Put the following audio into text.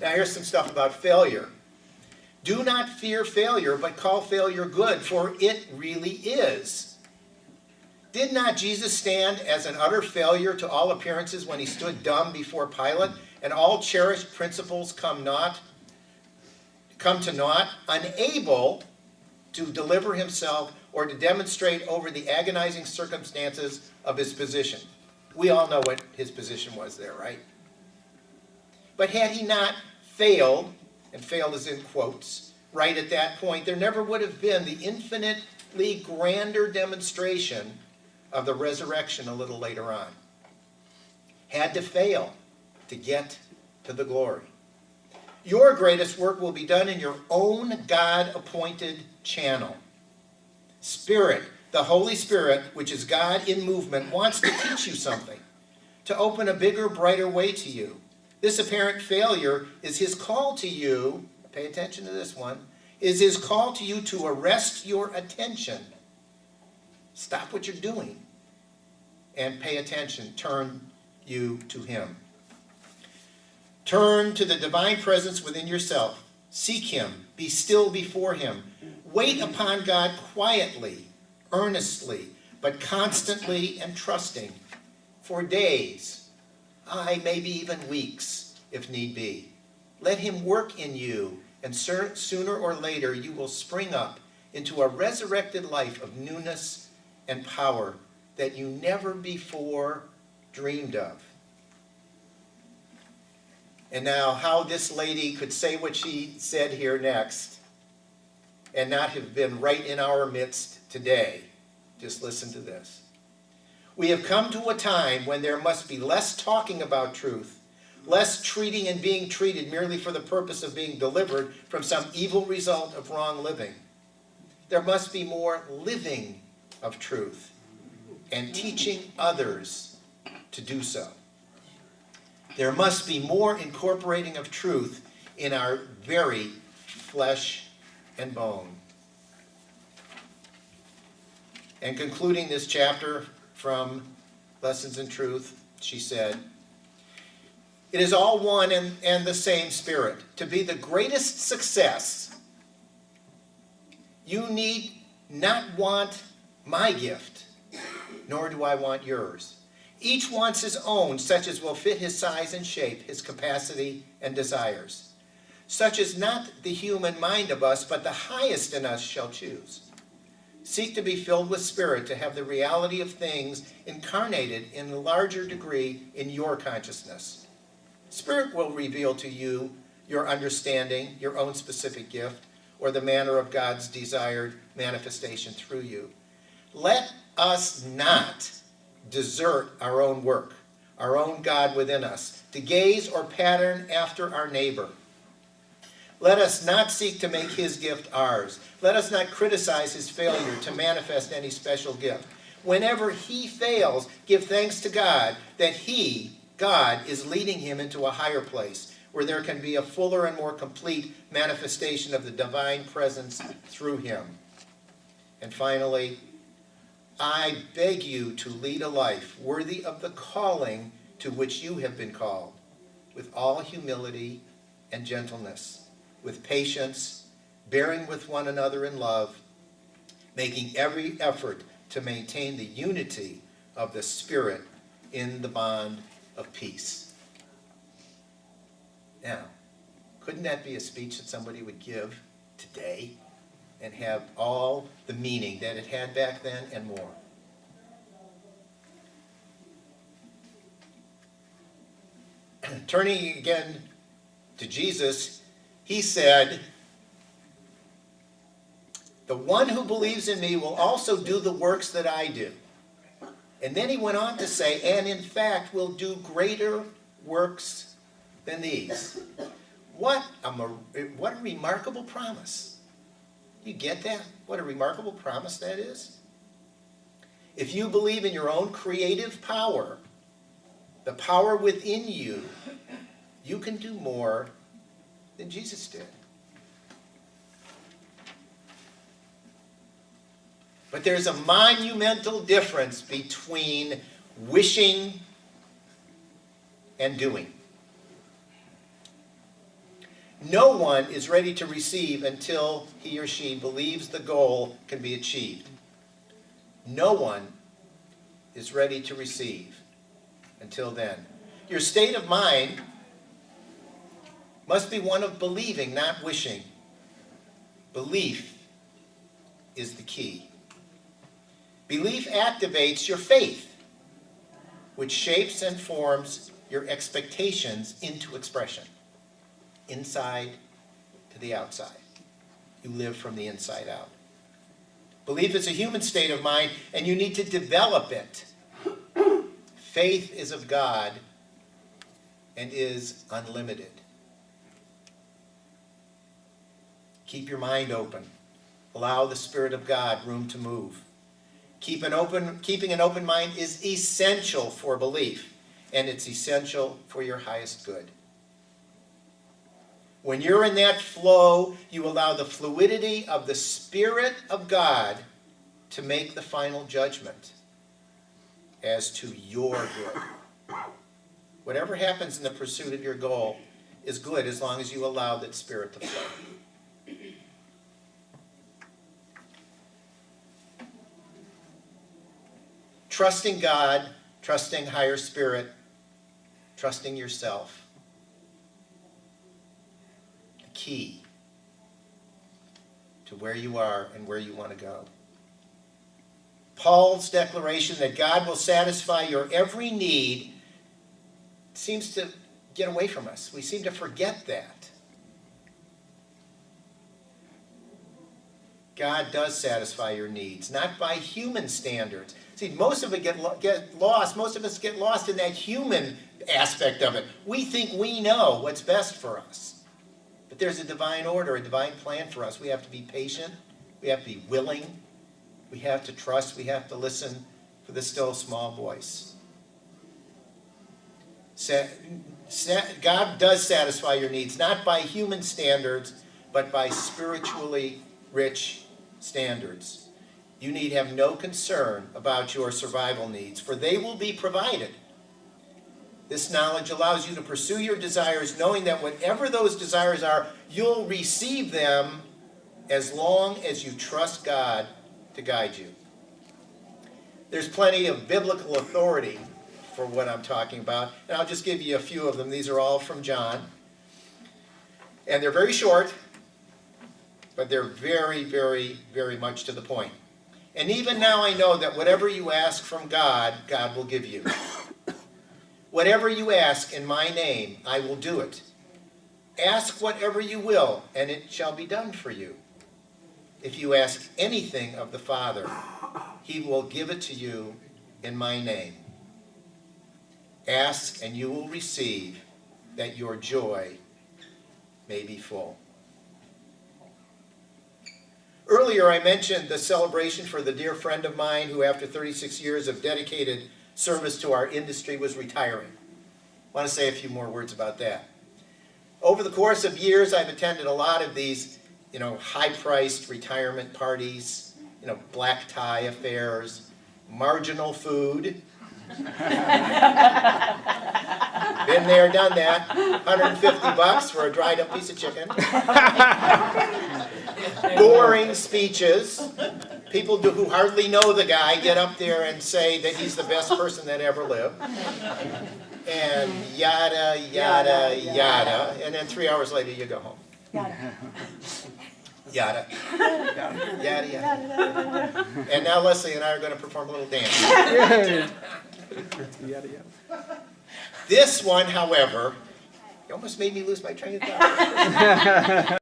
Now here's some stuff about failure. Do not fear failure, but call failure good, for it really is. Did not Jesus stand as an utter failure to all appearances when he stood dumb before Pilate, and all cherished principles come to naught, unable to deliver himself or to demonstrate over the agonizing circumstances of his position? We all know what his position was there, right? But had he not failed, and failed is in quotes, right at that point, there never would have been the infinitely grander demonstration of the resurrection a little later on. Had to fail to get to the glory. Your greatest work will be done in your own God-appointed channel. Spirit, the Holy Spirit, which is God in movement, wants to teach you something, to open a bigger, brighter way to you. This apparent failure is his call to you, pay attention to this one, is his call to you to arrest your attention. Stop what you're doing and pay attention. Turn you to him. Turn to the divine presence within yourself. Seek him. Be still before him. Wait upon God quietly, earnestly, but constantly and trusting for days, maybe even weeks, if need be. Let him work in you, and sooner or later you will spring up into a resurrected life of newness and power that you never before dreamed of. And now, how this lady could say what she said here next and not have been right in our midst today. Just listen to this. We have come to a time when there must be less talking about truth, less treating and being treated merely for the purpose of being delivered from some evil result of wrong living. There must be more living of truth and teaching others to do so. There must be more incorporating of truth in our very flesh and bone. And concluding this chapter from Lessons in Truth, she said, it is all one and the same Spirit. To be the greatest success, you need not want my gift, nor do I want yours. Each wants his own, such as will fit his size and shape, his capacity and desires. Such as not the human mind of us, but the highest in us shall choose. Seek to be filled with Spirit, to have the reality of things incarnated in a larger degree in your consciousness. Spirit will reveal to you your understanding, your own specific gift, or the manner of God's desired manifestation through you. Let us not desert our own work, our own God within us, to gaze or pattern after our neighbor. Let us not seek to make his gift ours. Let us not criticize his failure to manifest any special gift. Whenever he fails, give thanks to God that he, God, is leading him into a higher place where there can be a fuller and more complete manifestation of the divine presence through him. And finally, I beg you to lead a life worthy of the calling to which you have been called, with all humility and gentleness, with patience, bearing with one another in love, making every effort to maintain the unity of the Spirit in the bond of peace. Now, couldn't that be a speech that somebody would give today and have all the meaning that it had back then and more? Turning again to Jesus, he said, the one who believes in me will also do the works that I do. And then he went on to say, and in fact will do greater works than these. What a remarkable promise. You get that? What a remarkable promise that is. If you believe in your own creative power, the power within you, you can do more than Jesus did. But there's a monumental difference between wishing and doing. No one is ready to receive until he or she believes the goal can be achieved. No one is ready to receive until then. Your state of mind must be one of believing, not wishing. Belief is the key. Belief activates your faith, which shapes and forms your expectations into expression, inside to the outside. You live from the inside out. Belief is a human state of mind, and you need to develop it. Faith is of God and is unlimited. Keep your mind open. Allow the Spirit of God room to move. Keeping an open mind is essential for belief, and it's essential for your highest good. When you're in that flow, you allow the fluidity of the Spirit of God to make the final judgment as to your good. Whatever happens in the pursuit of your goal is good as long as you allow that Spirit to flow. Trusting God, trusting higher spirit, trusting yourself. The key to where you are and where you want to go. Paul's declaration that God will satisfy your every need seems to get away from us. We seem to forget that. God does satisfy your needs, not by human standards. See, most of it get lost. Most of us get lost in that human aspect of it. We think we know what's best for us. But there's a divine order, a divine plan for us. We have to be patient. We have to be willing. We have to trust. We have to listen for the still small voice. God does satisfy your needs, not by human standards, but by spiritually rich standards. You need have no concern about your survival needs, for they will be provided. This knowledge allows you to pursue your desires, knowing that whatever those desires are, you'll receive them as long as you trust God to guide you. There's plenty of biblical authority for what I'm talking about, and I'll just give you a few of them. These are all from John. And they're very short, but they're very, very, very much to the point. And even now I know that whatever you ask from God, God will give you. Whatever you ask in my name, I will do it. Ask whatever you will, and it shall be done for you. If you ask anything of the Father, he will give it to you in my name. Ask, and you will receive, that your joy may be full. Earlier I mentioned the celebration for the dear friend of mine who, after 36 years of dedicated service to our industry, was retiring. I want to say a few more words about that. Over the course of years, I've attended a lot of these, high-priced retirement parties, black tie affairs, marginal food. Been there, done that. $150 for a dried up piece of chicken. Boring speeches. People who hardly know the guy get up there and say that he's the best person that ever lived. And yada, yada, yada. And then 3 hours later you go home. Yada. Yada, yada. And now Leslie and I are going to perform a little dance. Yada, yada. This one, however, it almost made me lose my train of thought.